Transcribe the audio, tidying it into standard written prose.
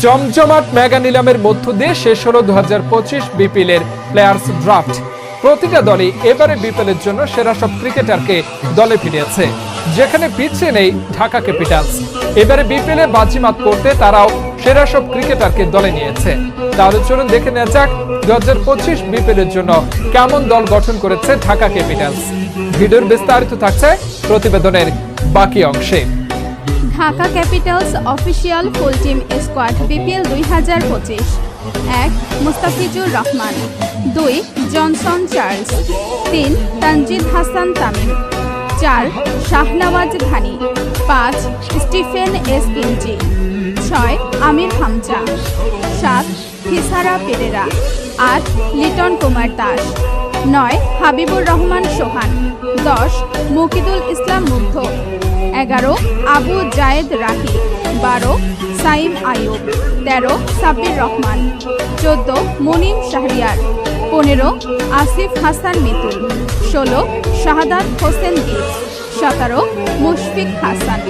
জমজমাট মেগা নিলামের মধ্য দিয়ে শেষ হলো 2025 বিপিএল এর প্লেয়ার্স ড্রাফট। প্রতিটা দলই এবারে বিপিএল এর জন্য সেরা সব ক্রিকেটারকে দলে ফিরিয়েছে, যেখানে পিছিয়ে নেই ঢাকা ক্যাপিটালস। এবারে বিপিএল এ বাজিমাত করতে তারাও সেরা সব ক্রিকেটারকে দলে নিয়েছে। তাহলে চলুন দেখে নেওয়া যাক 2025 বিপিএল এর জন্য কেমন দল গঠন করেছে ঢাকা ক্যাপিটালস। ভিডিওর বিস্তারিত থাকছে প্রতিবেদনের বাকি অংশে। Dhaka capitals official full team squad BPL 2025: 1. Mustafizur Rahman, 2. Johnson Charles, 3. Tanzid Hasan Tamim, 4. Shahnawaz Ghani, 5. Stephen Eskinazi, 6. Amir Hamza, 7. Thisara Perera, 8. Liton Kumar Das, 9. Habibur Rahman Sohan, 10. Mukidul Islam Mugdho, 11. Abu জায়েদ রাহি, 12. সাইম আয়ুব, 13. সাব্বির রহমান, 14. মুনিম শাহরিয়ার, 15. আসিফ হাসান মিতুল, 16. শাহাদাত হোসেন দীপ, 17. মুশফিক হাসান।